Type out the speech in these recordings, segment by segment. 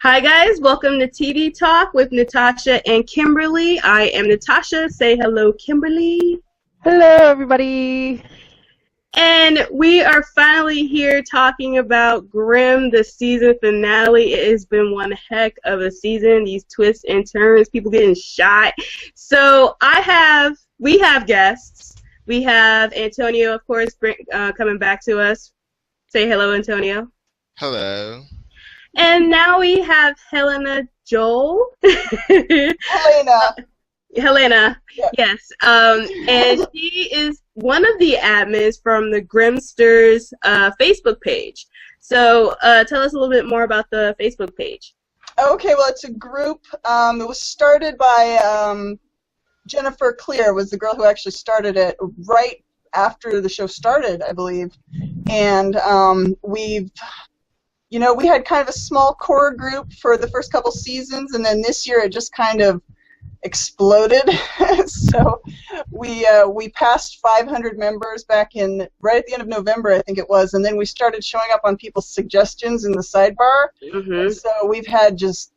Hi guys, welcome to TV Talk with Natasha and Kimberly. I am Natasha. Say hello, Kimberly. Hello, everybody. And we are finally here talking about Grimm, the season finale. It has been one heck of a season. These twists and turns, people getting shot. So we have guests. We have Antonio, of course, coming back to us. Say hello, Antonio. Hello. And now we have Helena Joel. Helena, yeah. Yes. And she is one of the admins from the Grimmsters Facebook page. So tell us a little bit more about the Facebook page. Okay, well, it's a group. It was started by Jennifer Clear, was the girl who actually started it right after the show started, I believe. And we had kind of a small core group for the first couple seasons, and then this year it just kind of exploded. So we passed 500 members right at the end of November, I think it was, and then we started showing up on people's suggestions in the sidebar. Mm-hmm. So we've had just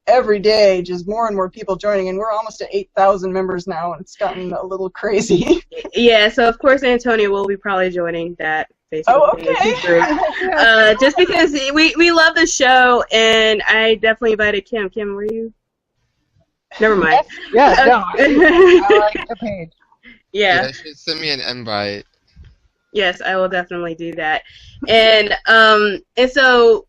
every day just more and more people joining, and we're almost at 8,000 members now, and it's gotten a little crazy. Yeah, so of course Antonio will be probably joining that Facebook page. Just because we love the show, and I definitely invited Kim. Kim, were you? Never mind. Yes, no, I like the page. Yeah. Send me an invite. Yes, I will definitely do that. And so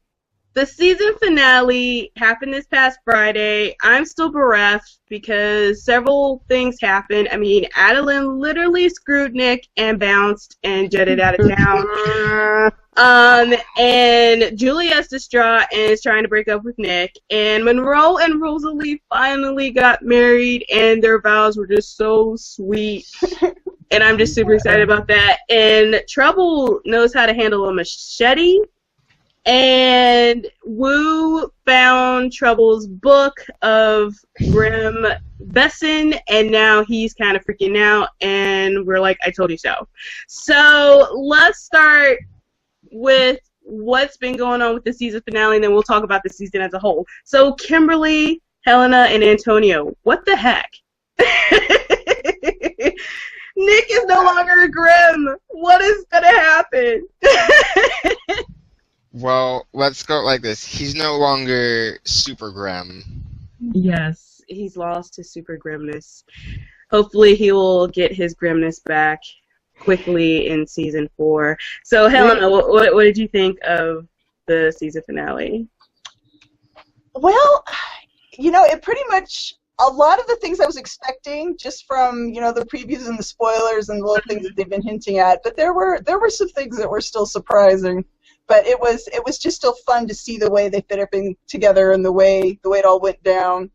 the season finale happened this past Friday. I'm still bereft because several things happened. I mean, Adeline literally screwed Nick and bounced and jetted out of town. And Juliet's distraught and is trying to break up with Nick. And Monroe and Rosalie finally got married, and their vows were just so sweet. And I'm just super excited about that. And Trouble knows how to handle a machete. And Wu found Trouble's book of Grimm Besson, and now he's kind of freaking out, and we're like, I told you so. So let's start with what's been going on with the season finale, and then we'll talk about the season as a whole. So Kimberly, Helena, and Antonio, what the heck? Nick is no longer a Grimm. What is going to happen? Well, let's go like this. He's no longer Super Grimm. Yes, he's lost his super grimness. Hopefully he will get his grimness back quickly in season 4. So, Helena, what did you think of the season finale? Well, it pretty much, a lot of the things I was expecting just from, the previews and the spoilers and the little things that they've been hinting at, but there were some things that were still surprising. But it was just still fun to see the way they fit everything together and the way it all went down.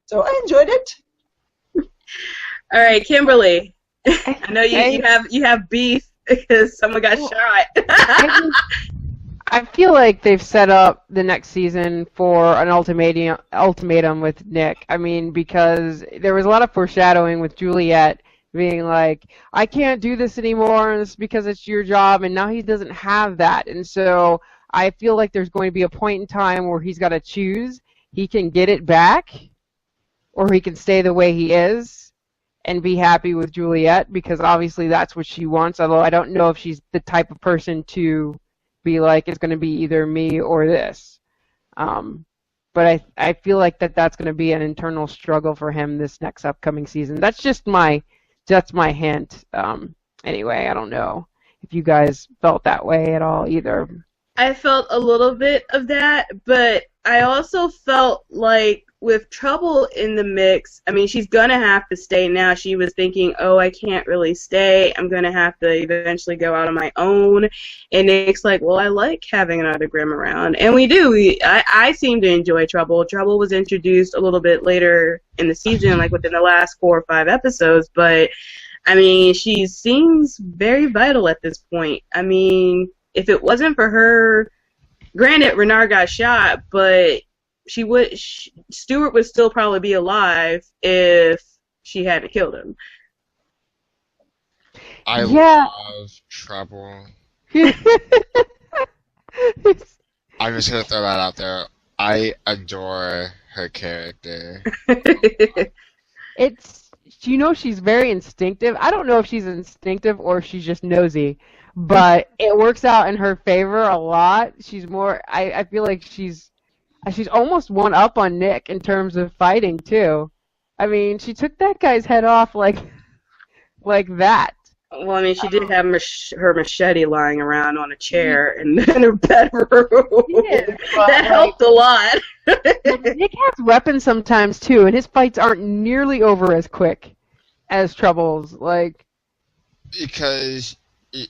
So I enjoyed it. All right, Kimberly. I know you have beef because someone got shot. I feel like they've set up the next season for an ultimatum with Nick. I mean, because there was a lot of foreshadowing with Juliet being like, I can't do this anymore, and it's because it's your job, and now he doesn't have that. And so I feel like there's going to be a point in time where he's got to choose. He can get it back, or he can stay the way he is and be happy with Juliet, because obviously that's what she wants, although I don't know if she's the type of person to be like, it's going to be either me or this. But I feel like that's going to be an internal struggle for him this next upcoming season. That's just my hint. Anyway, I don't know if you guys felt that way at all either. I felt a little bit of that, but I also felt like with Trouble in the mix, I mean, she's going to have to stay now. She was thinking, oh, I can't really stay. I'm going to have to eventually go out on my own. And Nick's like, well, I like having another Grimm around. And we do. I seem to enjoy Trouble. Trouble was introduced a little bit later in the season, like within the last 4 or 5 episodes. But, I mean, she seems very vital at this point. I mean, if it wasn't for her, granted, Renard got shot, but Stuart would still probably be alive if she hadn't killed him. I love Trouble. I'm just going to throw that out there. I adore her character. It's, she's very instinctive. I don't know if she's instinctive or if she's just nosy, but it works out in her favor a lot. She's more, I feel like she's almost one up on Nick in terms of fighting too. I mean, she took that guy's head off like that. Well, I mean, she did have her machete lying around on a chair in her bedroom. Yeah, That helped a lot. Nick has weapons sometimes too, and his fights aren't nearly over as quick as Trouble's. Like, Because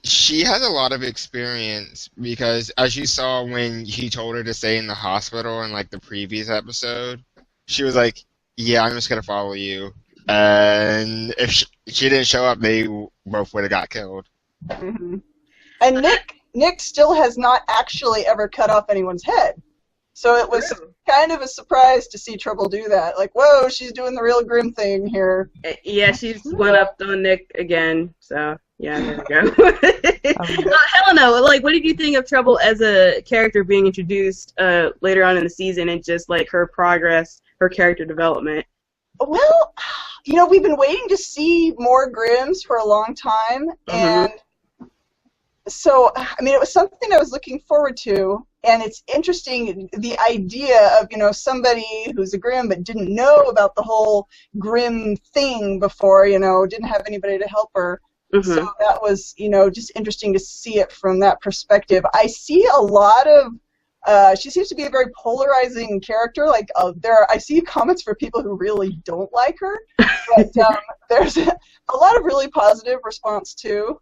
she has a lot of experience, because as you saw when he told her to stay in the hospital in like the previous episode, she was like, yeah, I'm just gonna follow you. And if she didn't show up, they both would have got killed. Hmm. And Nick still has not actually ever cut off anyone's head. So it was kind of a surprise to see Trouble do that. Like, whoa, she's doing the real Grimm thing here. Yeah, she's one up on Nick again. So yeah, there we go. Helena, like, what did you think of Trouble as a character being introduced later on in the season, and just like her progress, her character development? Well, we've been waiting to see more Grimms for a long time, and so, I mean, it was something I was looking forward to, and it's interesting, the idea of, somebody who's a Grimm but didn't know about the whole Grimm thing before, didn't have anybody to help her. So that was, just interesting to see it from that perspective. I see a lot of she seems to be a very polarizing character. Like, I see comments for people who really don't like her, but there's a lot of really positive response too.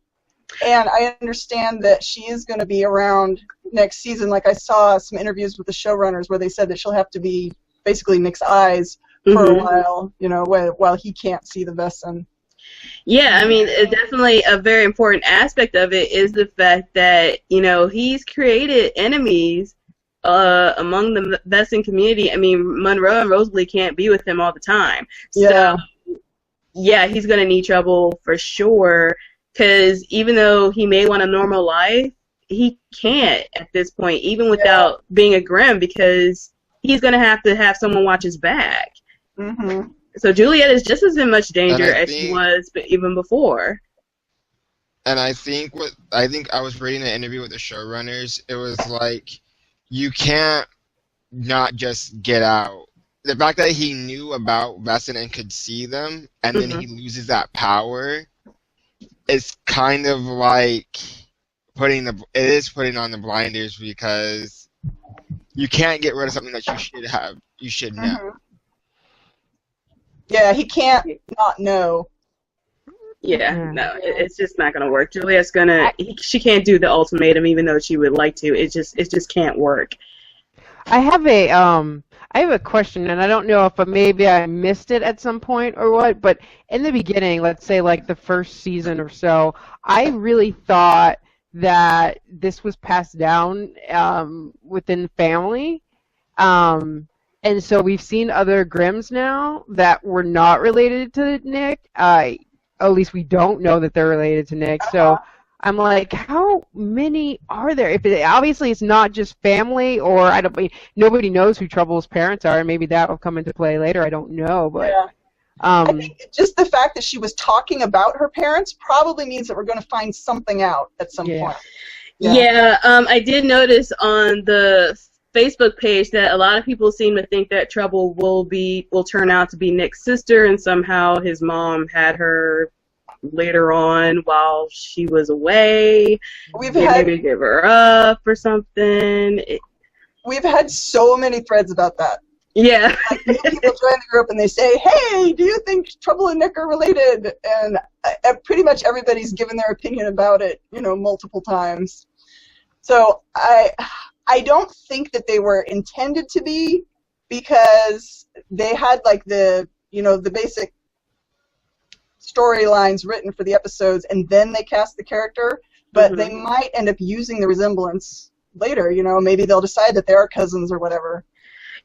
And I understand that she is going to be around next season. Like, I saw some interviews with the showrunners where they said that she'll have to be basically Nick's eyes for a while, while he can't see the Vesson. Yeah, I mean, definitely a very important aspect of it is the fact that, he's created enemies among the Vesson community. I mean, Monroe and Rosalie can't be with him all the time. Yeah. So, yeah, he's going to need Trouble for sure, because even though he may want a normal life, he can't at this point, even without being a Grimm, because he's going to have someone watch his back. Mm-hmm. So Juliet is just as in much danger as she was even before. And I think I was reading the interview with the showrunners. It was like, you can't not just get out. The fact that he knew about Vesson and could see them, and then he loses that power, it's kind of like putting on the blinders, because you can't get rid of something that you should have. You should know. Mm-hmm. Yeah, he can't not know. Yeah, no, it's just not gonna work. Juliet's she can't do the ultimatum, even though she would like to. It just can't work. I have a question, and I don't know if maybe I missed it at some point or what, but in the beginning, let's say like the first season or so, I really thought that this was passed down within family. And so we've seen other Grimms now that were not related to Nick. At least we don't know that they're related to Nick. So I'm like, how many are there? Obviously it's not just family, or nobody knows who Trouble's parents are, and maybe that will come into play later. I don't know, but I think just the fact that she was talking about her parents probably means that we're going to find something out at some point. Yeah, I did notice on the Facebook page that a lot of people seem to think that Trouble will turn out to be Nick's sister, and somehow his mom had her later on while she was away. Maybe give her up or something. We've had so many threads about that. Yeah. Like, people join the group and they say, hey, do you think Trouble and Nick are related? And pretty much everybody's given their opinion about it, multiple times. So I don't think that they were intended to be, because they had like the basic storylines written for the episodes, and then they cast the character, but they might end up using the resemblance later. Maybe they'll decide that they are cousins or whatever.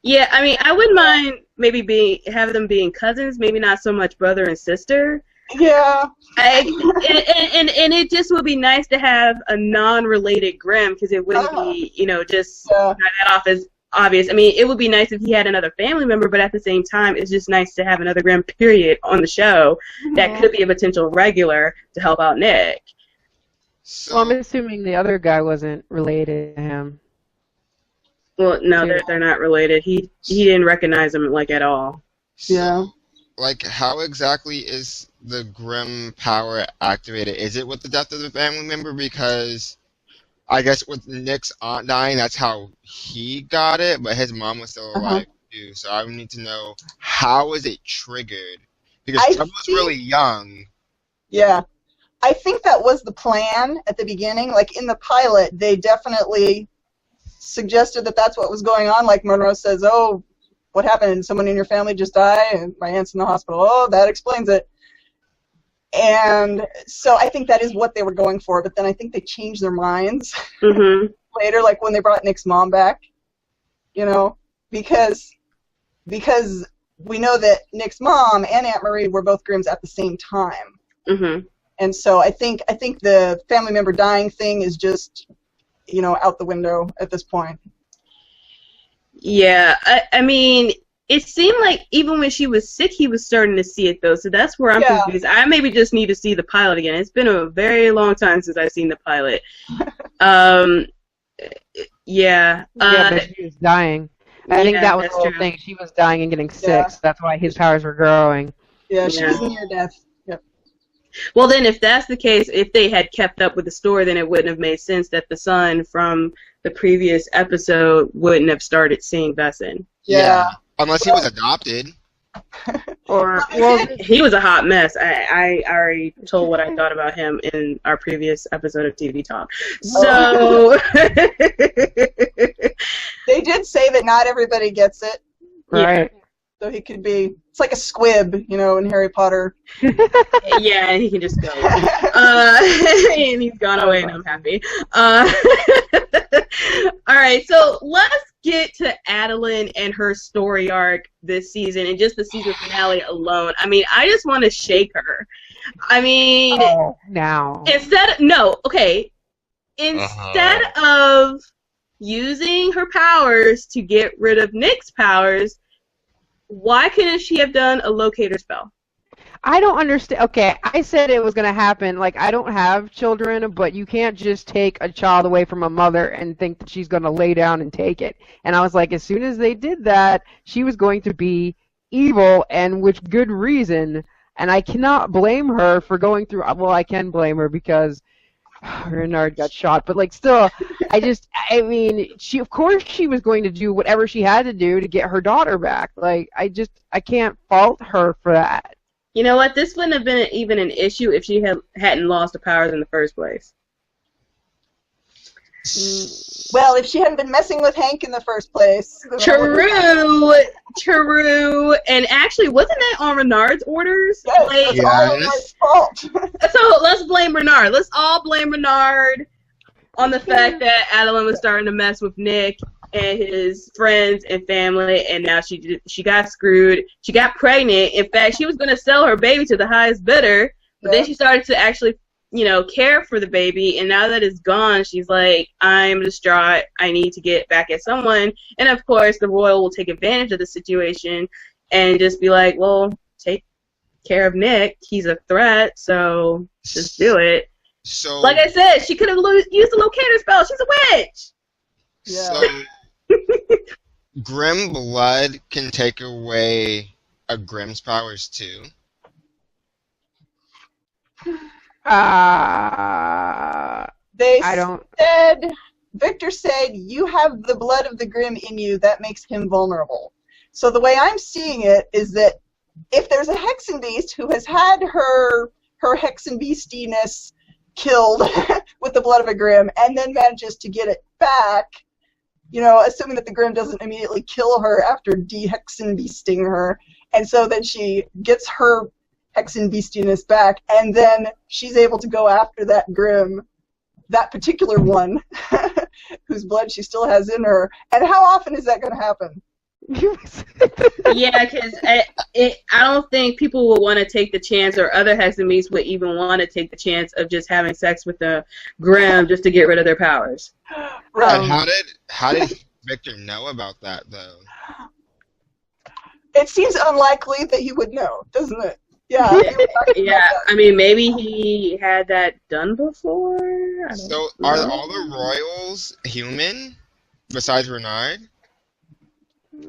Yeah, I mean, I wouldn't mind maybe having them being cousins, maybe not so much brother and sister. Yeah. And it just would be nice to have a non-related Grimm, because it wouldn't be, just that off as obvious. I mean, it would be nice if he had another family member, but at the same time, it's just nice to have another Grimm, period, on the show that could be a potential regular to help out Nick. So, Well, I'm assuming the other guy wasn't related to him. Well, no, they're not related. He didn't recognize him, like, at all. Yeah. Like, how exactly is the Grimm power activated? Is it with the death of the family member? Because I guess with Nick's aunt dying, that's how he got it, but his mom was still alive too. So I would need to know, how is it triggered? Because Trevor was really young. Yeah. I think that was the plan at the beginning. Like, in the pilot, they definitely suggested that that's what was going on. Like, Monroe says, oh, what happened? Someone in your family just died, and my aunt's in the hospital. Oh, that explains it. And so I think that is what they were going for, but then I think they changed their minds later, like when they brought Nick's mom back, you know, because we know that Nick's mom and Aunt Marie were both Grimms at the same time. And so I think the family member dying thing is just, you know, out the window at this point. Yeah, I mean, it seemed like even when she was sick, he was starting to see it, though, so that's where I'm confused. I maybe just need to see the pilot again. It's been a very long time since I've seen the pilot. Yeah, but she was dying. I think that was the whole thing. She was dying and getting sick, so that's why his powers were growing. Yeah, she was near death. Well, then, if that's the case, if they had kept up with the story, then it wouldn't have made sense that the son from the previous episode wouldn't have started seeing Vesson. Yeah. Unless he was adopted. Or, well, he was a hot mess. I already told what I thought about him in our previous episode of TV Talk. So... They did say that not everybody gets it. Right. So he could be, it's like a squib, you know, in Harry Potter. Yeah, and he can just go. And he's gone away, and I'm happy. All right, so let's get to Adeline and her story arc this season, and just the season finale alone. I mean, I just want to shake her. I mean, instead of using her powers to get rid of Nick's powers, why couldn't she have done a locator spell? I don't understand. Okay, I said it was going to happen. Like, I don't have children, but you can't just take a child away from a mother and think that she's going to lay down and take it. And I was like, as soon as they did that, she was going to be evil, and with good reason. And I cannot blame her for going through. Well, I can blame her because Renard got shot, but like still, I mean, of course she was going to do whatever she had to do to get her daughter back. Like, I can't fault her for that. You know what? This wouldn't have been even an issue if she hadn't lost the powers in the first place. Well, if she hadn't been messing with Hank in the first place. True. And actually, wasn't that on Renard's orders? Yes, that's all Renard's fault. So let's blame Renard. Let's all blame Renard on the fact that Adeline was starting to mess with Nick and his friends and family, and now she got screwed. She got pregnant. In fact, she was going to sell her baby to the highest bidder, but then she started to actually, you know, care for the baby, and now that it's gone, she's like, I'm distraught. I need to get back at someone. And of course, the royal will take advantage of the situation and just be like, well, take care of Nick. He's a threat, so just do it. So, like I said, she could have used a locator spell. She's a witch. So, Grimm blood can take away a Grimm's powers too. Victor said, you have the blood of the Grimm in you, that makes him vulnerable. So the way I'm seeing it is that if there's a Hexenbeast who has had her Hexenbeastiness killed with the blood of a Grimm and then manages to get it back, you know, assuming that the Grimm doesn't immediately kill her after de-Hexenbeasting her, and so then she gets her Hexenbeastiness back, and then she's able to go after that Grimm, that particular one, whose blood she still has in her. And how often is that going to happen? Yeah, because I don't think people will want to take the chance, or other Hexenbeasts would even want to take the chance of just having sex with the Grimm just to get rid of their powers. And how did Victor know about that, though? It seems unlikely that he would know, doesn't it? Yeah. we were talking about Yeah, that. I mean, maybe he had that done before. I don't So, are know. all the royals human besides Renard?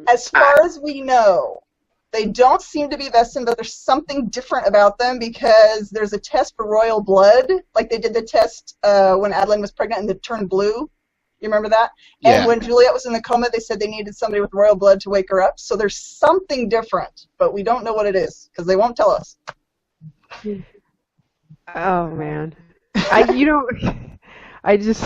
As far as we know, they don't seem to be Vestin, but there's something different about them because there's a test for royal blood. Like they did the test when Adeline was pregnant and it turned blue. You remember that? Yeah. And when Juliet was in the coma, they said they needed somebody with royal blood to wake her up. So there's something different, but we don't know what it is because they won't tell us. Oh man, I just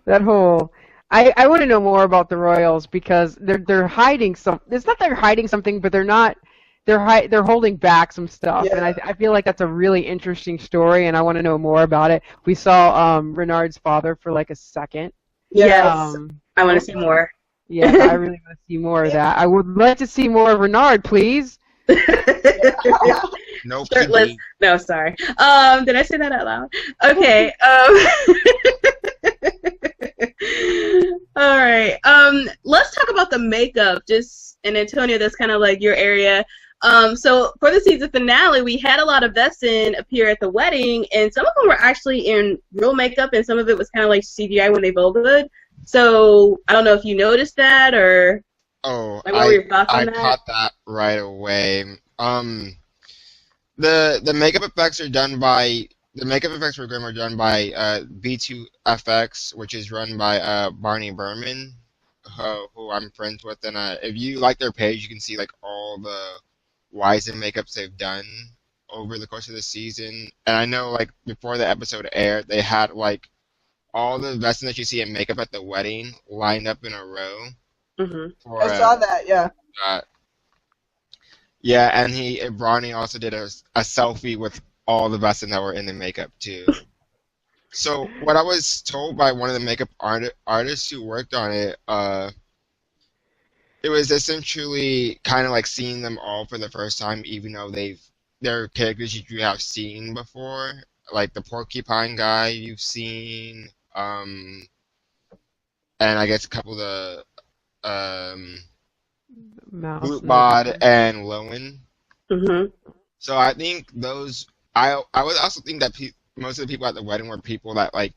that whole. I want to know more about the Royals because they're hiding some. It's not that they're hiding something, but they're not. They're holding back some stuff, Yeah. and I feel like that's a really interesting story, and I want to know more about it. We saw Renard's father for like a second. Yes, Um, I want to see more. yeah, I really want to see more of that. I would like to see more of Renard, please. No, Shirtless. PD. No, sorry. Did I say that out loud? Okay. All right. Let's talk about the makeup. And Antonio, that's kind of like your area. So for the season finale, we had a lot of Vestin appear at the wedding, and some of them were actually in real makeup, and some of it was kind of like CGI when they voted. So I don't know if you noticed that or. Oh, Like, what were your thoughts on I that? caught that right away. The makeup effects are done by the makeup effects for Grimm are done by B2FX, which is run by Barney Berman, who I'm friends with. And if you like their page, you can see like all the Wisen makeups they've done over the course of the season. And I know like before the episode aired, they had like all the Vestin that you see in makeup at the wedding lined up in a row. Mm-hmm. For, I saw that, yeah. Yeah, and Bronny also did a selfie with all the Vestin that were in the makeup too. So what I was told by one of the makeup artists who worked on it, it was essentially kind of like seeing them all for the first time, even though they're characters you have seen before, like the porcupine guy you've seen, and I guess a couple of the Mouse. Bootbod and Lowen. Mm-hmm. So I think those. I would also think that most of the people at the wedding were people that like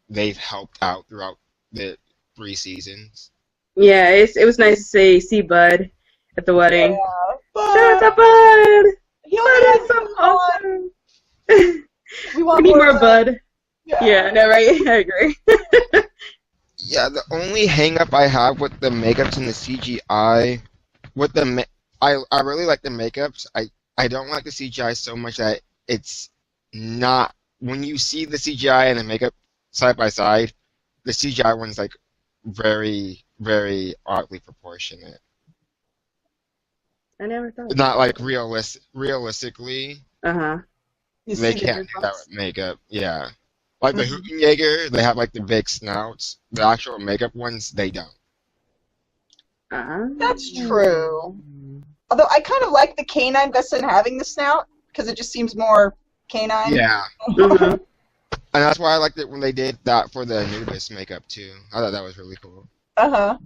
they've helped out throughout the 3 seasons. Yeah, it was nice to see Bud at the wedding. Yeah. Shout out to Bud! He Bud only is has so one. awesome! We want We need more of Bud. that. Yeah, no, right? I agree. Yeah, the only hang up I have with the makeups and the CGI, I really like the makeups. I don't like the CGI so much that it's not, when you see the CGI and the makeup side by side, the CGI one's like very, very oddly proportionate. I never thought. Not like realistically, Uh-huh. You they see the can't do that difference. with makeup. Yeah. Like the Hootenjaeger, they have like the big snouts. The actual makeup ones, they don't. That's true. Although I kind of like the canine Vestin having the snout because it just seems more canine. Yeah. Mm-hmm. And that's why I liked it when they did that for the nudist makeup too. I thought that was really cool. Uh-huh.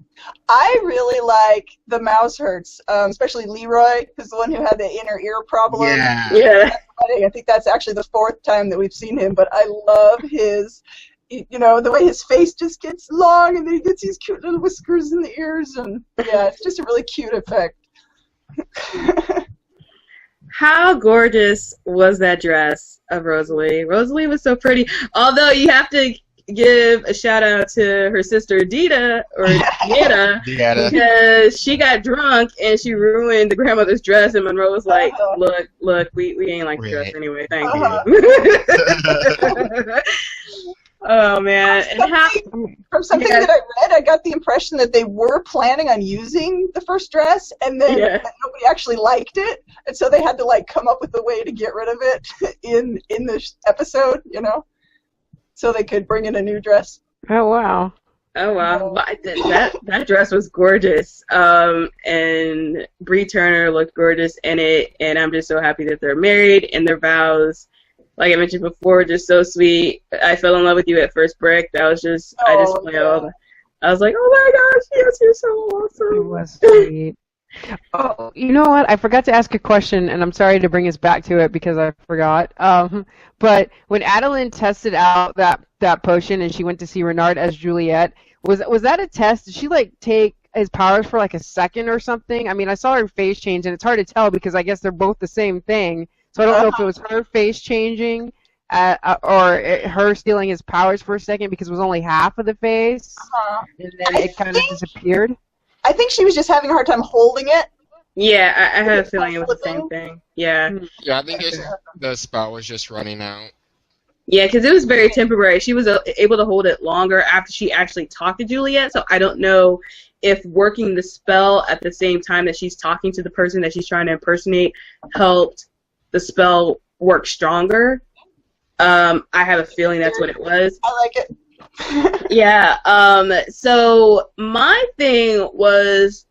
I really like the mouse hurts, especially Leroy, who's the one who had the inner ear problem. Yeah. I think that's actually the 4th time that we've seen him, but I love his, the way his face just gets long and then he gets these cute little whiskers in the ears, and yeah, it's just a really cute effect. How gorgeous was that dress of Rosalie? Rosalie was so pretty. Although you have to give a shout out to her sister Dita because she got drunk and she ruined the grandmother's dress, and Monroe was like, look, we ain't like the dress anyway, thank you. Oh man. From something that I read, I got the impression that they were planning on using the first dress, and then nobody actually liked it, and so they had to like come up with a way to get rid of it in the episode, so they could bring in a new dress. Oh wow. Oh wow, that dress was gorgeous, and Bree Turner looked gorgeous in it, and I'm just so happy that they're married and their vows, like I mentioned before, just so sweet. I fell in love with you at first break. That was just I just play all I was like, oh my gosh, yes, you're so awesome. It was sweet. Oh, you know what? I forgot to ask a question, and I'm sorry to bring us back to it because I forgot. But when Adeline tested out that potion and she went to see Renard as Juliet, was that a test? Did she take his powers for a second or something? I mean, I saw her face change, and it's hard to tell because I guess they're both the same thing. So I don't know if it was her face changing or her stealing his powers for a second because it was only half of the face, and then it kind of disappeared. I think she was just having a hard time holding it. Yeah, I had a feeling it was the same thing. Yeah. Yeah, I think the spell was just running out. Yeah, because it was very temporary. She was able to hold it longer after she actually talked to Juliet, so I don't know if working the spell at the same time that she's talking to the person that she's trying to impersonate helped the spell work stronger. I have a feeling that's what it was. I like it. Yeah, so my thing was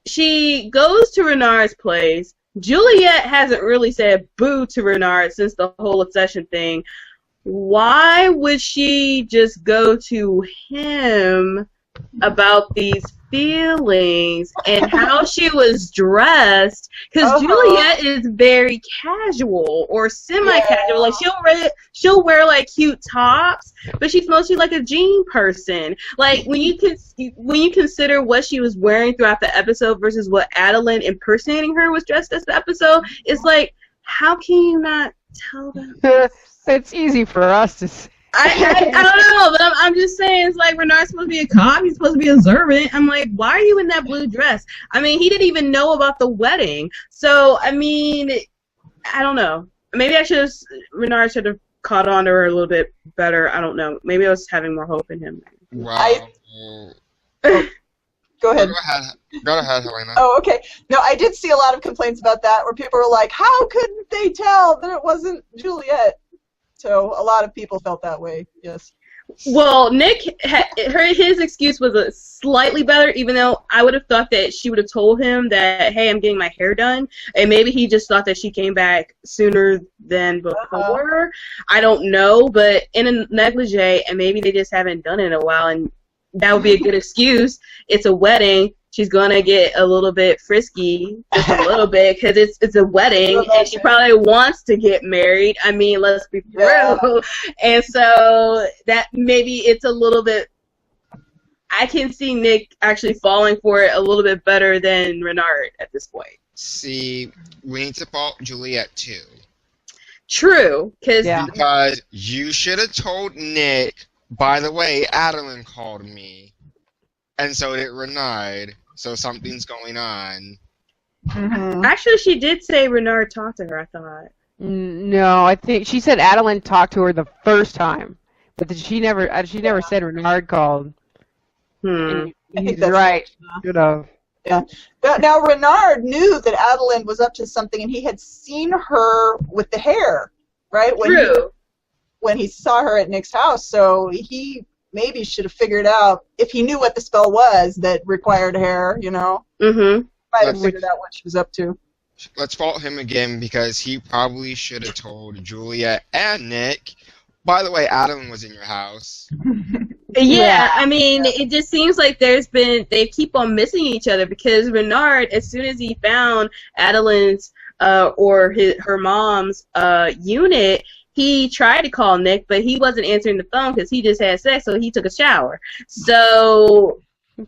she goes to Renard's place. Juliet hasn't really said boo to Renard since the whole obsession thing. Why would she just go to him about these feelings and how she was dressed? Because Juliet is very casual or semi-casual. Like she'll wear cute tops, but she's mostly like a jean person. Like when you consider what she was wearing throughout the episode versus what Adeline impersonating her was dressed as the episode, it's like, how can you not tell them? It's easy for us to say. I don't know, but I'm just saying, it's like Renard's supposed to be a cop, he's supposed to be observant. I'm like, why are you in that blue dress? I mean, he didn't even know about the wedding. So, I mean, I don't know. Maybe Renard should have caught on to her a little bit better. I don't know. Maybe I was having more hope in him. Wow. Go ahead. Go ahead, Helena. Oh, okay. No, I did see a lot of complaints about that where people were like, how couldn't they tell that it wasn't Juliet? So a lot of people felt that way, yes. Well, Nick, his excuse was slightly better, even though I would have thought that she would have told him that, hey, I'm getting my hair done, and maybe he just thought that she came back sooner than before. I don't know, but in a negligee, and maybe they just haven't done it in a while, and that would be a good excuse. It's a wedding. She's gonna get a little bit frisky, just a little bit, because it's a wedding, and she probably wants to get married. I mean, let's be real. And so that maybe it's a little bit. I can see Nick actually falling for it a little bit better than Renard at this point. See, we need to fault Juliet too. True, because you should have told Nick. By the way, Adeline called me, and so did Renard. So something's going on. Mm-hmm. Actually, she did say Renard talked to her, I thought. No, I think she said Adeline talked to her the first time, but she never said Renard called. I think that's right. Should have. Yeah. Now Renard knew that Adeline was up to something, and he had seen her with the hair, right? When he saw her at Nick's house, so he maybe should have figured out, if he knew what the spell was that required hair, Mm-hmm. Might have figured out what she was up to. Let's fault him again because he probably should have told Juliet and Nick. By the way, Adeline was in your house. Yeah, I mean, it just seems like they keep on missing each other because Renard, as soon as he found Adeline's or her mom's unit, he tried to call Nick, but he wasn't answering the phone because he just had sex, so he took a shower. So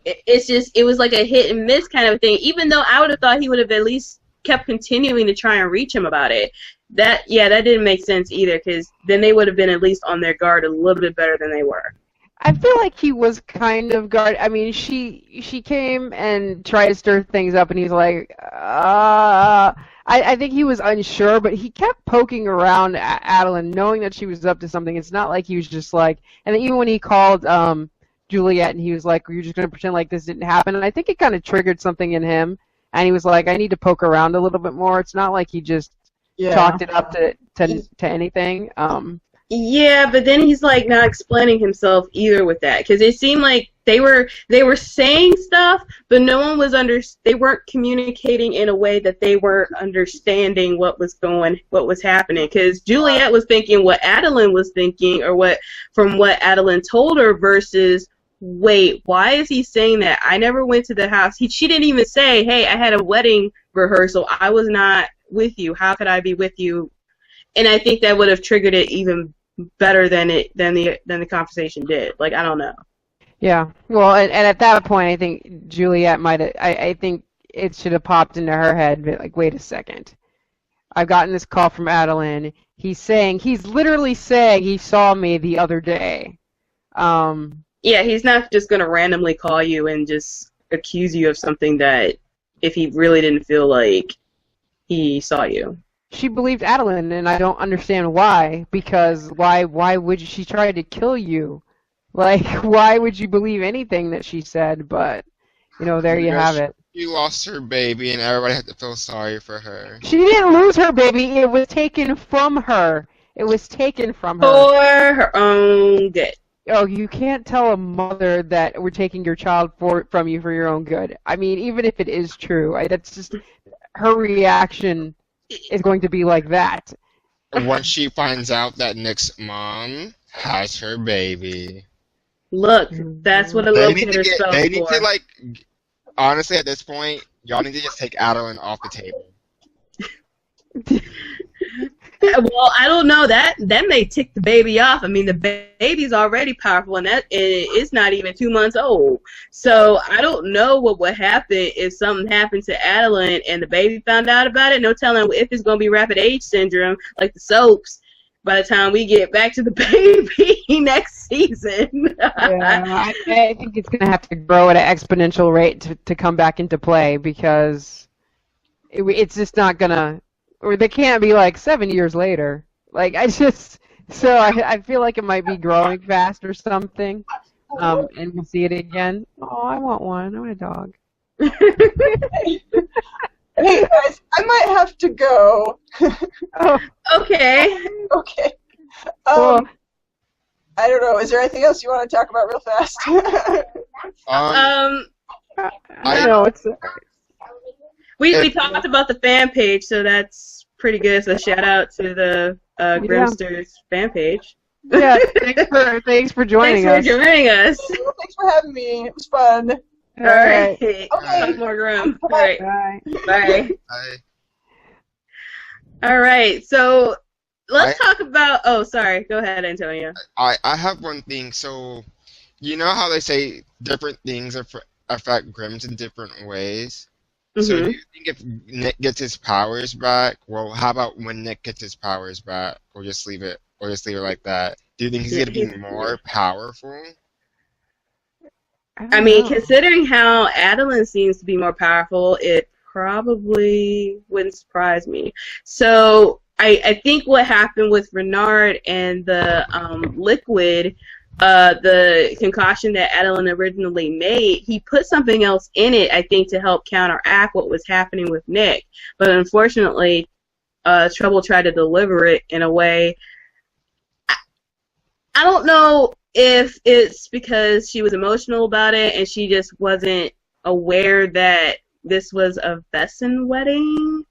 it was like a hit and miss kind of thing, even though I would have thought he would have at least kept continuing to try and reach him about it. That didn't make sense either, because then they would have been at least on their guard a little bit better than they were. I feel like he was kind of guard. I mean, she came and tried to stir things up, and he's like, I think he was unsure, but he kept poking around Adeline, knowing that she was up to something. It's not like he was just like, and then even when he called Juliet, and he was like, you're just going to pretend like this didn't happen, and I think it kind of triggered something in him, and he was like, I need to poke around a little bit more. It's not like he just chalked it up to anything. Yeah, but then he's like not explaining himself either with that, because it seemed like they were saying stuff, but no one was they weren't communicating in a way that they weren't understanding what was happening. Because Juliet was thinking what Adeline was thinking, or from what Adeline told her versus wait, why is he saying that? I never went to the house. She didn't even say, hey, I had a wedding rehearsal. I was not with you. How could I be with you? And I think that would have triggered it even better than the conversation did. Like, I don't know. Yeah. Well, and at that point, I think Juliet might have. I think it should have popped into her head, but like, wait a second. I've gotten this call from Adeline. He's literally saying he saw me the other day. Yeah, he's not just going to randomly call you and just accuse you of something that if he really didn't feel like he saw you. She believed Adeline, and I don't understand why. Because why would she try to kill you? Like, why would you believe anything that she said? But, there you have it. She lost her baby, and everybody had to feel sorry for her. She didn't lose her baby. It was taken from her. It was taken from her. For her own good. Oh, you can't tell a mother that we're taking your child from you for your own good. I mean, even if it is true, that's just her reaction is going to be like that. Once she finds out that Nick's mom has her baby. Look, that's what a locator spells for. They need to, like, honestly, at this point, y'all need to just take Adeline off the table. Well, I don't know. That may tick the baby off. I mean, the baby's already powerful, and it's not even 2 months old. So I don't know what would happen if something happened to Adeline and the baby found out about it. No telling if it's going to be rapid age syndrome like the soaps by the time we get back to the baby next season. Yeah, I think it's going to have to grow at an exponential rate to come back into play because it's just not going to... Or they can't be like 7 years later. Like, I feel like it might be growing fast or something. And we'll see it again. Oh, I want one. I want a dog. Hey guys, I might have to go. Oh, Okay. Okay. cool. I don't know. Is there anything else you want to talk about real fast? I I- know it's. We talked about the fan page, so that's pretty good. So shout out to the Grimsters fan page. Yeah, thanks for joining us. Thanks for joining us. Thanks for having me. It was fun. All right. Okay. More Grimm. All right. Bye. Bye. I All right. So let's talk about. Oh, sorry. Go ahead, Antonio. have one thing. So, you know how they say different things affect Grimms in different ways? So do you think if Nick gets his powers back, well, how about when Nick gets his powers back, or just leave it like that? Do you think he's gonna be more powerful? I mean, considering how Adeline seems to be more powerful, it probably wouldn't surprise me. So I think what happened with Renard and the liquid, the concoction that Adeline originally made, he put something else in it, I think, to help counteract what was happening with Nick. But unfortunately, Trouble tried to deliver it in a way. I don't know if it's because she was emotional about it and she just wasn't aware that this was a Vesson wedding.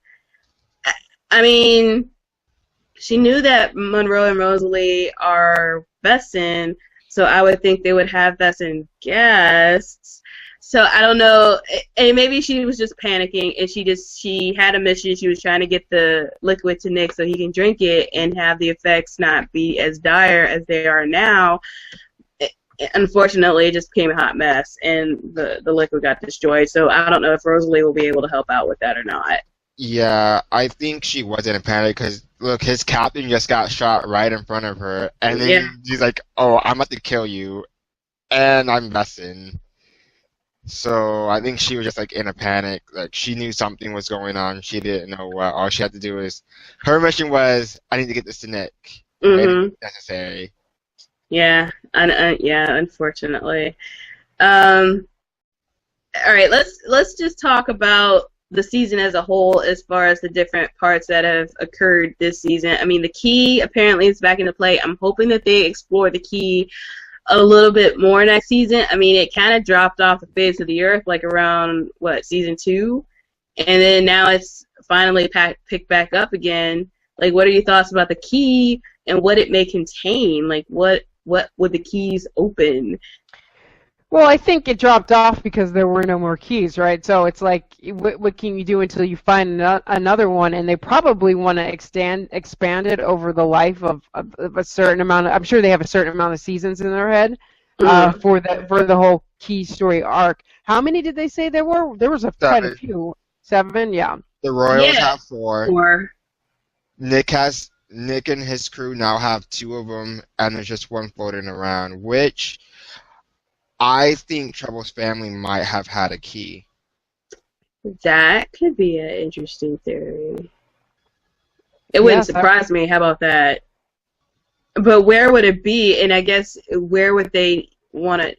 I mean, she knew that Monroe and Rosalie are Vesson, so I would think they would have Vesson guests. So I don't know, and maybe she was just panicking, and she had a mission. She was trying to get the liquid to Nick so he can drink it and have the effects not be as dire as they are now. Unfortunately, it just became a hot mess, and the liquid got destroyed. So I don't know if Rosalie will be able to help out with that or not. Yeah, I think she was in a panic because, look, his captain just got shot right in front of her, and then he's like, oh, I'm about to kill you, and I'm Vesson. So I think she was just, like, in a panic. Like, she knew something was going on. She didn't know what. All she had to do was, her mission was, I need to get this to Nick. Mm-hmm. Necessary. Yeah, unfortunately. All right, let's just talk about the season as a whole as far as the different parts that have occurred this season. I mean, the key apparently is back into play. I'm hoping that they explore the key a little bit more next season. I mean, it kind of dropped off the face of the earth like around, season 2? And then now it's finally picked back up again. Like, what are your thoughts about the key and what it may contain? Like, what would the keys open? Well, I think it dropped off because there were no more keys, right? So it's like, what can you do until you find another one? And they probably want to expand it over the life of a certain amount. I'm sure they have a certain amount of seasons in their head for the whole key story arc. How many did they say there were? There was quite a few. 7, yeah. The Royals have 4. 4. Nick and his crew now have 2 of them, and there's just 1 floating around, which I think Trouble's family might have had a key. That could be an interesting theory. It wouldn't surprise me. How about that? But where would it be? And I guess where would they want to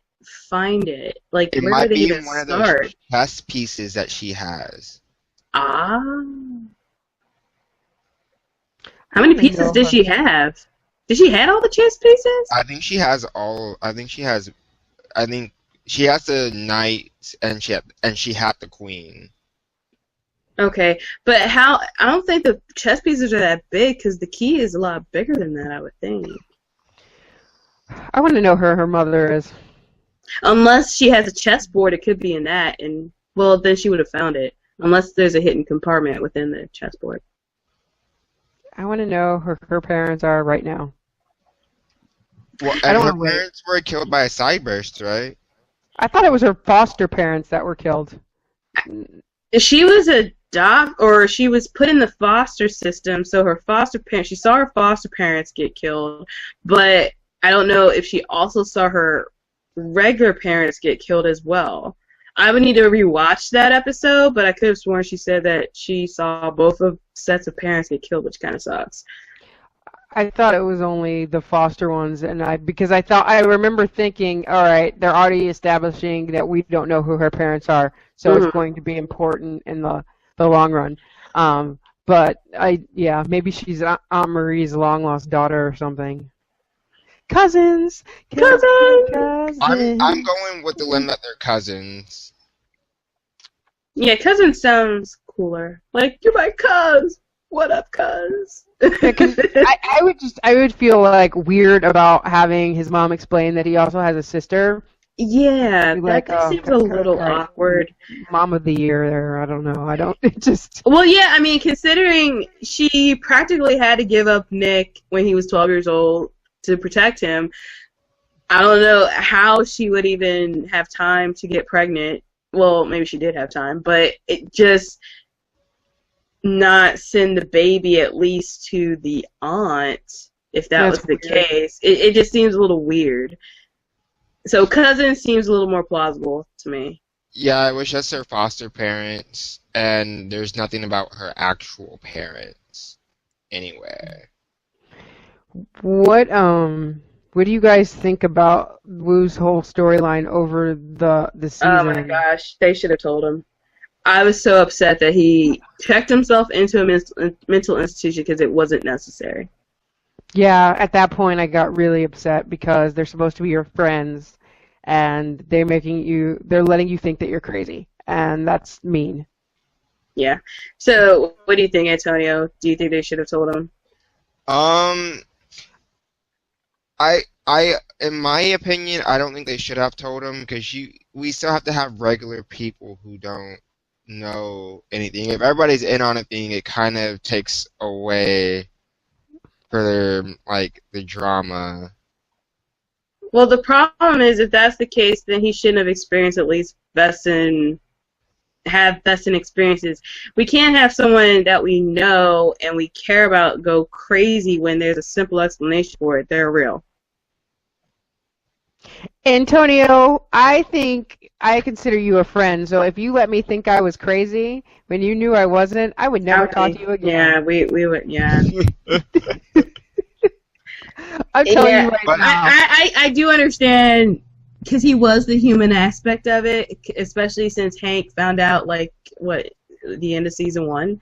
find it? Like, it where might would they be even in one start? of those chess pieces that she has. Ah. How many pieces did she have? Did she have all the chess pieces? I think she has all. I think she has the knight and she had the queen. Okay, but how? I don't think the chess pieces are that big because the key is a lot bigger than that, I would think. I want to know who her mother is. Unless she has a chessboard, it could be in that, and well, then she would have found it. Unless there's a hidden compartment within the chessboard. I want to know who her parents are right now. Well, and her parents were killed by a cyburst, right? I thought it was her foster parents that were killed. She was she was put in the foster system, so her foster parents, she saw her foster parents get killed, but I don't know if she also saw her regular parents get killed as well. I would need to rewatch that episode, but I could have sworn she said that she saw both of sets of parents get killed, which kind of sucks. I thought it was only the foster ones, because I remember thinking, all right, they're already establishing that we don't know who her parents are, so it's going to be important in the long run. But maybe she's Aunt Marie's long lost daughter or something. Cousins. I'm going with the limit that they're cousins. Yeah, cousin sounds cooler. Like, you're my cuz. What up, cuz? I would feel like weird about having his mom explain that he also has a sister. Yeah, that seems a little awkward. Mom of the year there, I don't know. It just... Well, yeah, I mean, considering she practically had to give up Nick when he was 12 years old to protect him, I don't know how she would even have time to get pregnant. Well, maybe she did have time, but it just not send the baby at least to the aunt, if that was the case. It just seems a little weird. So cousin seems a little more plausible to me. Yeah, it was just her foster parents, and there's nothing about her actual parents anywhere. What do you guys think about Woo's whole storyline over the season? Oh my gosh, they should have told him. I was so upset that he checked himself into a mental institution because it wasn't necessary. Yeah, at that point I got really upset because they're supposed to be your friends, and they're letting you think that you're crazy, and that's mean. Yeah. So, what do you think, Antonio? Do you think they should have told him? In my opinion, I don't think they should have told him because we still have to have regular people who don't know anything. If everybody's in on a thing, it kind of takes away for the drama. Well, the problem is if that's the case, then he shouldn't have experienced at least vesting experiences. We can't have someone that we know and we care about go crazy when there's a simple explanation for it. They're real. Antonio, I think I consider you a friend, so if you let me think I was crazy when you knew I wasn't, I would never talk to you again. Yeah, we would, yeah. I'm telling you right now. I do understand, because he was the human aspect of it, especially since Hank found out, the end of season 1.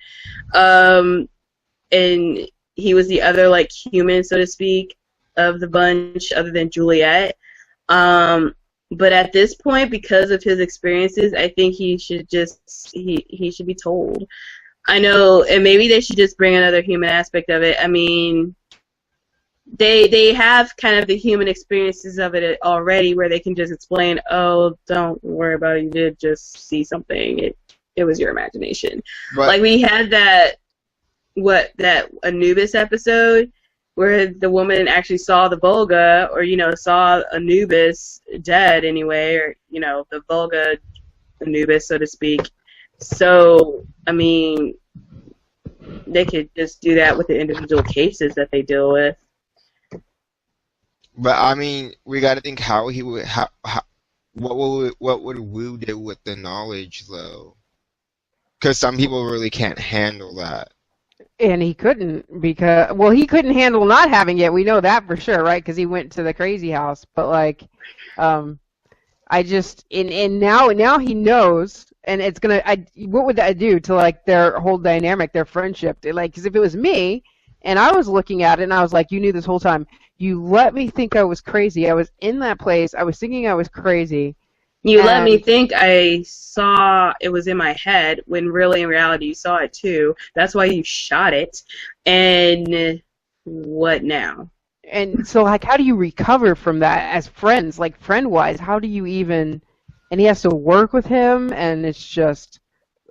And he was the other, human, so to speak, of the bunch, other than Juliet. But at this point, because of his experiences, I think he should he should be told. I know, and maybe they should just bring another human aspect of it. I mean, they have kind of the human experiences of it already, where they can just explain, oh, don't worry about it, you did just see something. It was your imagination. But Like we had that Anubis episode where the woman actually saw the Volga, or saw Anubis dead anyway, or the Volga Anubis, so to speak. So I mean, they could just do that with the individual cases that they deal with. But I mean, we got to think how he would what would Wu do with the knowledge though? Because some people really can't handle that. And he couldn't because, well, he couldn't handle not having it. We know that for sure, right? Because he went to the crazy house. But like, I just and now he knows, and it's gonna. What would that do to like their whole dynamic, their friendship? Like, because if it was me, and I was looking at it, and I was like, you knew this whole time. You let me think I was crazy. I was in that place. I was thinking I was crazy. You let me think I saw it was in my head, when really in reality you saw it too. That's why you shot it. And what now? And so, like, how do you recover from that as friends? Like, friend-wise, how do you even... And he has to work with him, and it's just...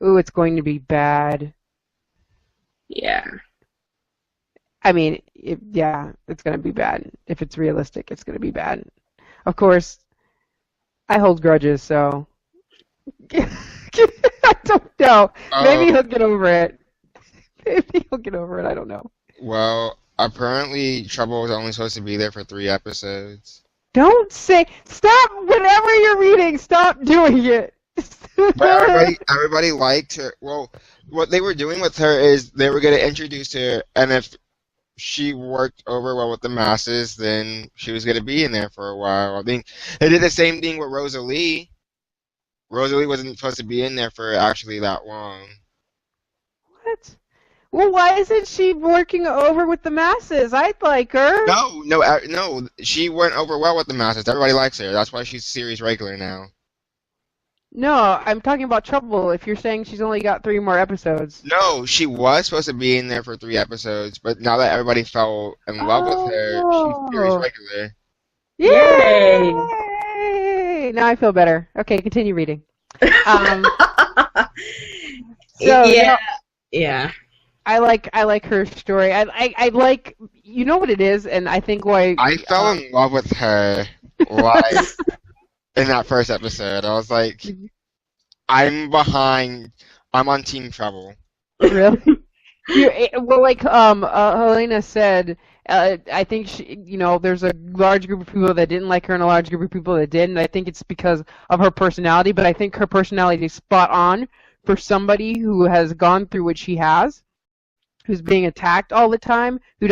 Ooh, it's going to be bad. Yeah. I mean, it's going to be bad. If it's realistic, it's going to be bad. Of course... I hold grudges, so I don't know. Maybe he'll get over it. Maybe he'll get over it. I don't know. Well, apparently Trouble was only supposed to be there for 3 episodes. Don't say. Stop. Whatever you're reading, stop doing it. But everybody liked her. Well, what they were doing with her is they were going to introduce her, and if she worked over well with the masses, then she was going to be in there for a while. I think they did the same thing with Rosalie. Rosalie wasn't supposed to be in there for actually that long. What? Well, why isn't she working over with the masses? I'd like her. No. She went over well with the masses. Everybody likes her. That's why she's series regular now. No, I'm talking about Trouble. If you're saying she's only got 3 more episodes. No, she was supposed to be in there for 3 episodes, but now that everybody fell in love with her, she's series regular. Yay! Now I feel better. Okay, continue reading. Yeah. I like her story. I like, you know what it is, and I think why I fell in love with her like in that first episode. I was like, I'm on Team Trouble. Really? Well, like Helena said, I think there's a large group of people that didn't like her and a large group of people that did, and I think it's because of her personality. But I think her personality is spot on for somebody who has gone through what she has, who's being attacked all the time, who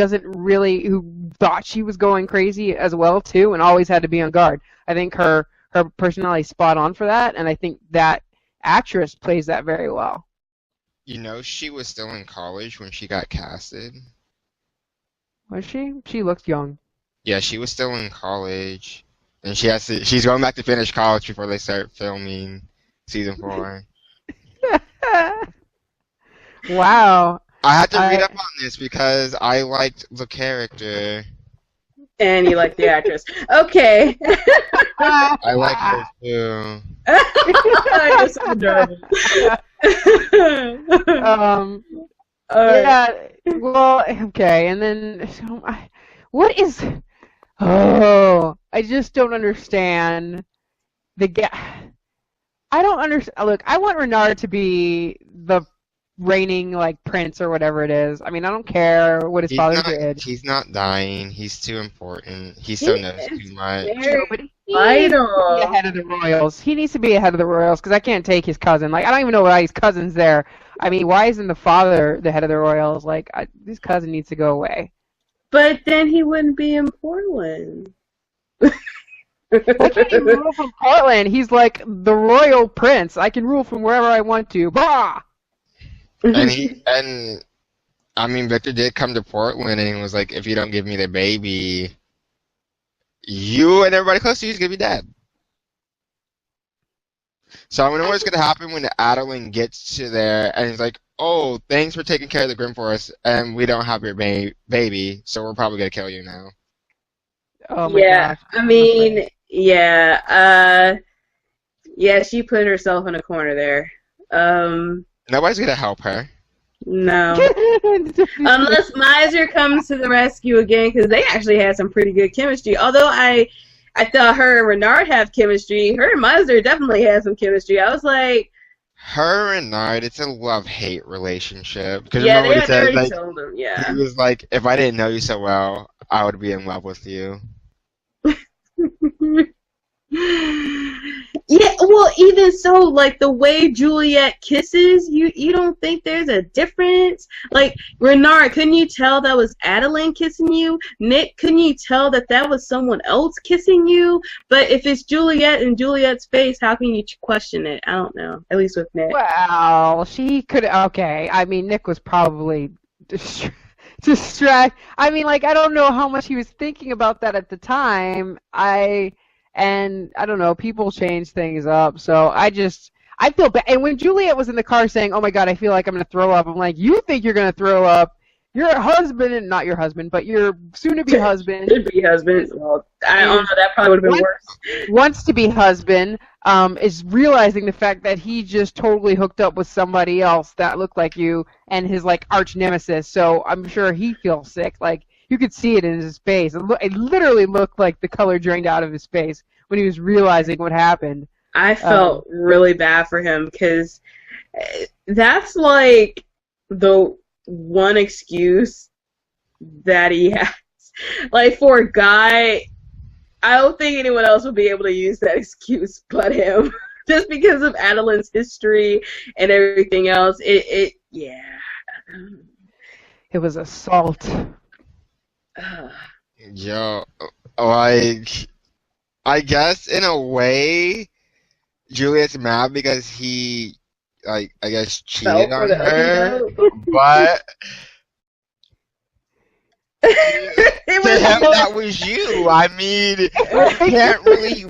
thought she was going crazy as well too, and always had to be on guard. I think her personality is spot on for that, and I think that actress plays that very well. You know, she was still in college when she got casted. Was she? She looked young. Yeah, she was still in college, and she's going back to finish college before they start filming season 4. Wow. I had to read up on this because I liked the character. And you like the actress. Okay. I like her too. You're so adorable. Yeah, well, okay, and then, what is, I just don't understand I don't understand, look, I want Renard to be the reigning, like, prince or whatever it is. I mean, I don't care what his father did. He's not dying, he's too important, he still knows too much. He needs to be ahead of the royals. He needs to be ahead of the royals, because I can't take his cousin. Like, I don't even know why his cousin's there. I mean, why isn't the father the head of the royals? Like, this cousin needs to go away. But then he wouldn't be in Portland. Why can't he rule from Portland? He's like the royal prince. I can rule from wherever I want to. Bah! And I mean, Victor did come to Portland, and he was like, if you don't give me the baby, you and everybody close to you is going to be dead. So I wonder what's going to happen when Adeline gets to there, and he's like, oh, thanks for taking care of the Grimm for us, and we don't have your baby, so we're probably going to kill you now. Oh my Yeah, gosh. I mean, yeah, yeah, she put herself in a corner there. Nobody's gonna help her. No. Unless Miser comes to the rescue again, because they actually had some pretty good chemistry. Although I thought her and Renard have chemistry. Her and Miser definitely had some chemistry. I was like, Her and Nard, it's a love-hate relationship. Because yeah, remember they what he had said? already Like, told them, he yeah. was like, if I didn't know you so well, I would be in love with you. Yeah, well, even so, like the way Juliet kisses, you don't think there's a difference? Like Renard, couldn't you tell that was Adeline kissing you? Nick, couldn't you tell that that was someone else kissing you? But if it's Juliet in Juliet's face, how can you question it? I don't know. At least with Nick. Well, she could. Okay, I mean, Nick was probably distract. I mean, like, I don't know how much he was thinking about that at the time. And I don't know. People change things up, so I feel bad. And when Juliet was in the car saying, "Oh my God, I feel like I'm gonna throw up," I'm like, "You think you're gonna throw up? Your husband, and not your husband, but your soon-to-be husband, Should be husband. Well, I don't know. That probably would have been worse. wants to be husband, is realizing the fact that he just totally hooked up with somebody else that looked like you and his like arch nemesis. So I'm sure he feels sick. Like you could see it in his face. It literally looked like the color drained out of his face when he was realizing what happened. I felt really bad for him because that's like the one excuse that he has. Like for a guy, I don't think anyone else would be able to use that excuse but him. Just because of Adeline's history and everything else. Yeah. It was assault. Yo, like, I guess in a way, Juliet's mad because he, like, I guess cheated on her, but to him that was you. I mean, you can't really,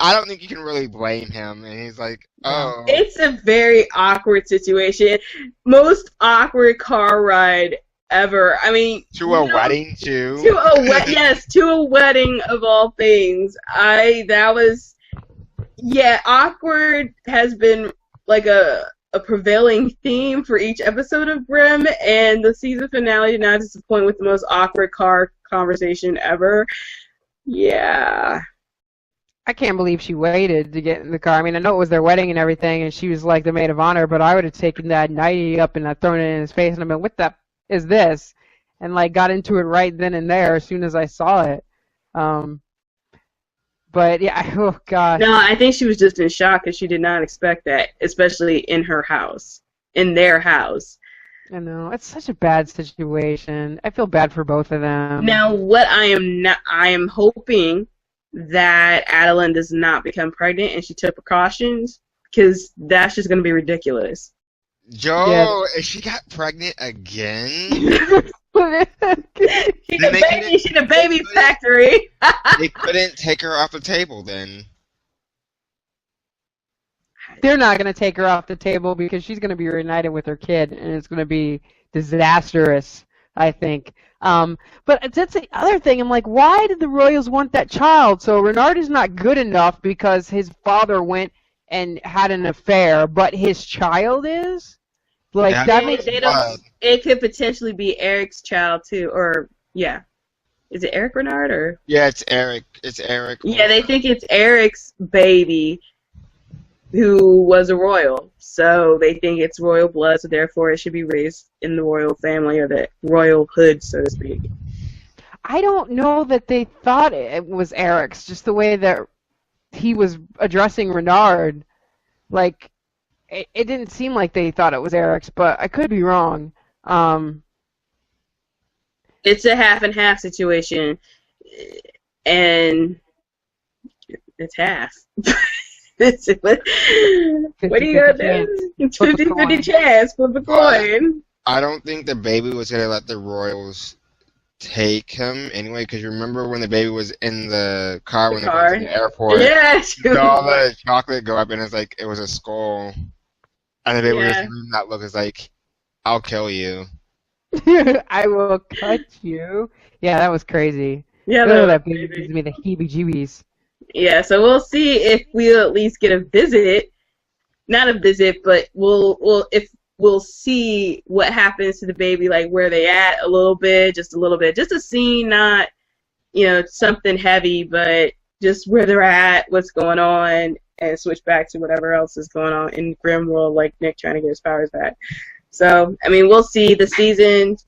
I don't think you can really blame him. And he's like, oh. It's a very awkward situation. Most awkward car ride ever. I mean, to a wedding too. Yes, to a wedding of all things. Awkward has been like a prevailing theme for each episode of Grimm, and the season finale did not disappoint with the most awkward car conversation ever. Yeah. I can't believe she waited to get in the car. I mean, I know it was their wedding and everything, and she was like the maid of honor, but I would have taken that nightie up and thrown it in his face, and I've been, what the is this? And like got into it right then and there as soon as I saw it. But yeah, oh gosh. No, I think she was just in shock because she did not expect that, especially in her house, in their house. I know, it's such a bad situation. I feel bad for both of them. Now, I am hoping that Adeline does not become pregnant and she took precautions, because that's just going to be ridiculous. Joe, if she got pregnant again, she's a baby factory. They couldn't take her off the table then. They're not going to take her off the table because she's going to be reunited with her kid, and it's going to be disastrous, I think. But that's the other thing. I'm like, why did the Royals want that child? So Renard is not good enough because his father went and had an affair, but his child is? Like, Yeah, that makes it could potentially be Eric's child, too. Or, yeah. Is it Eric Renard? Or? Yeah, it's Eric. It's Eric. Yeah, they think it's Eric's baby who was a royal. So they think it's royal blood, so therefore it should be raised in the royal family or the royal hood, so to speak. I don't know that they thought it was Eric's, just the way that he was addressing Renard. Like, it didn't seem like they thought it was Eric's, but I could be wrong. It's a half and half situation, and it's half. What are you gonna do? It's 50-50 chance. Flip a coin. I don't think the baby was gonna let the Royals take him anyway, because remember when the baby was in the car when they went to the airport? Yeah, all the chocolate go up and it's like it was a skull, and the baby was just that look is like, "I'll kill you." I will cut you. Yeah, that was crazy. Yeah, Oh, that that baby baby. gives me the heebie-jeebies. Yeah, so we'll see if we'll at least get a visit. Not a visit, but we'll see what happens to the baby, like where they at a little bit, just a scene, not something heavy, but just where they're at, what's going on, and switch back to whatever else is going on in Grimm world, like Nick trying to get his powers back. So, I mean, we'll see. The season,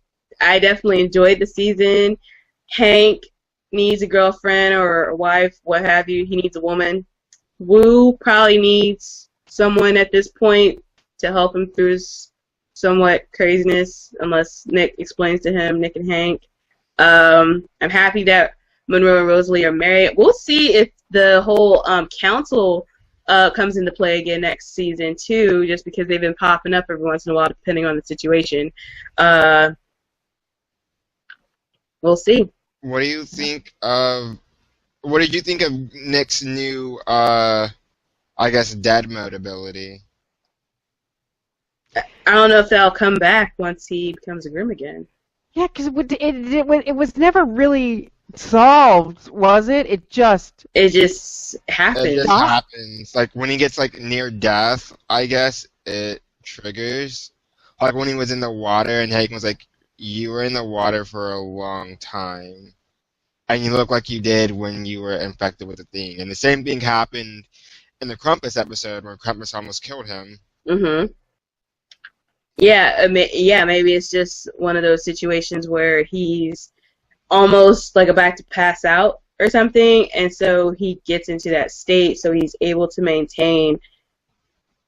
I definitely enjoyed the season. Hank needs a girlfriend or a wife, what have you. He needs a woman. Wu probably needs someone at this point to help him through his somewhat craziness, unless Nick explains to him, Nick and Hank. I'm happy that Monroe and Rosalie are married. We'll see if the whole council comes into play again next season too, just because they've been popping up every once in a while, depending on the situation. We'll see. What do you think of? What did you think of Nick's new, I guess, dead mode ability? I don't know if that'll come back once he becomes a Grimm again. Yeah, because it was never really solved, was it? It just happened. It just happens. Like when he gets like near death, I guess it triggers. Like when he was in the water and Hank was like, "You were in the water for a long time, and you look like you did when you were infected with the thing." And the same thing happened in the Krampus episode where Krampus almost killed him. Mhm. Yeah, maybe it's just one of those situations where he's almost like about to pass out or something, and so he gets into that state, so he's able to maintain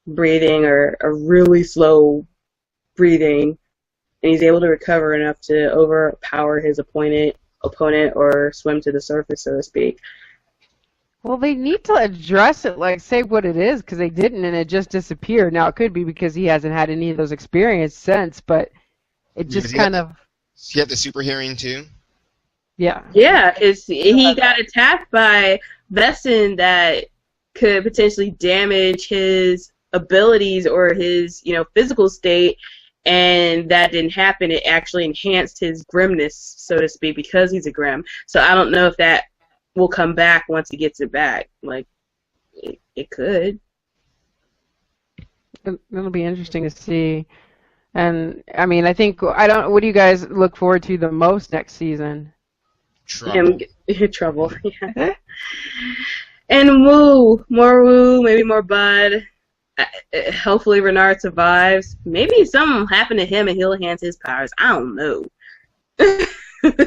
breathing or a really slow breathing, and he's able to recover enough to overpower his opponent or swim to the surface, so to speak. Well, they need to address it, like say what it is, because they didn't, and it just disappeared. Now it could be because he hasn't had any of those experiences since, but it just kind of. He had the super hearing too. Yeah. Yeah, he got attacked by Vesson that could potentially damage his abilities or his physical state, and that didn't happen. It actually enhanced his grimness, so to speak, because he's a Grimm. So I don't know if that will come back once he gets it back. Like, it could. It'll be interesting to see. And, I mean, what do you guys look forward to the most next season? Trouble. Trouble, yeah. And Wu. More Wu, maybe more Bud. Hopefully Renard survives. Maybe something will happen to him and he'll enhance his powers. I don't know.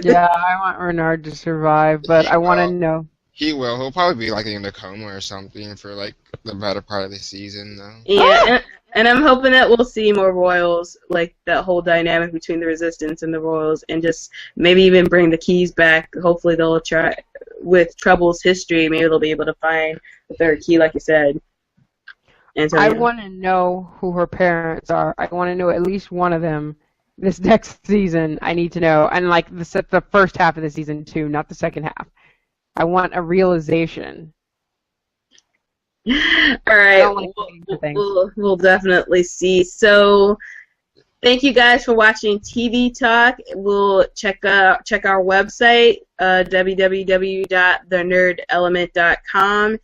Yeah, I want Renard to survive, but I want to know. He will. He'll probably be like in a coma or something for like the better part of the season, though. Yeah, and I'm hoping that we'll see more Royals, like that whole dynamic between the Resistance and the Royals, and just maybe even bring the keys back. Hopefully they'll try, with Trouble's history, maybe they'll be able to find the third key, like you said. And so, I want to know who her parents are. I want to know at least one of them. This next season, I need to know, and like the first half of the season too, not the second half. I want a realization. All right, we'll definitely see. So, thank you guys for watching TV Talk. We'll check our website, www.thenerdelement.com,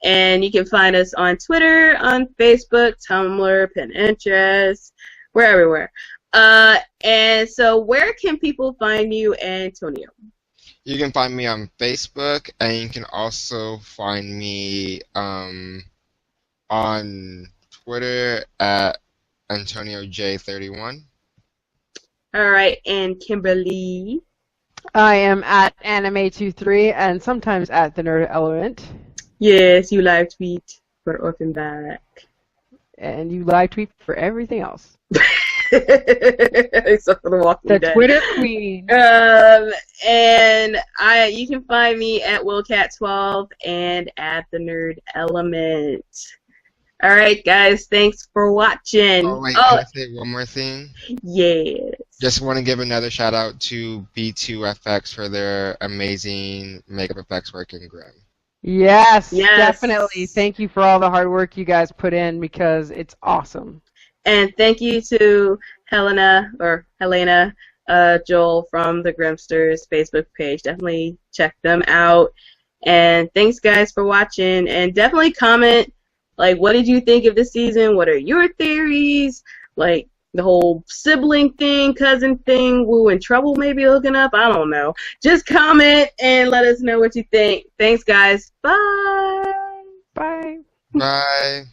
and you can find us on Twitter, on Facebook, Tumblr, Pinterest. We're everywhere. And so where can people find you, Antonio? You can find me on Facebook, and you can also find me on Twitter at AntonioJ31. All right, and Kimberly? I am at Anime23 and sometimes at the Nerd Element. Yes, you live tweet for Orphan Back. And you live tweet for everything else. Except for the Walking The Dead. Twitter Queen. And you can find me at WillCat12 and at the Nerd Element. All right, guys, thanks for watching. Oh, wait, can I say one more thing? Yes. Just want to give another shout out to B2FX for their amazing makeup effects work in Grimm. Yes, definitely. Thank you for all the hard work you guys put in because it's awesome. And thank you to Helena Joel from the Grimmsters Facebook page. Definitely check them out. And thanks, guys, for watching. And definitely comment, like, what did you think of this season? What are your theories? Like, the whole sibling thing, cousin thing, Woo in Trouble maybe hooking up? I don't know. Just comment and let us know what you think. Thanks, guys. Bye. Bye. Bye.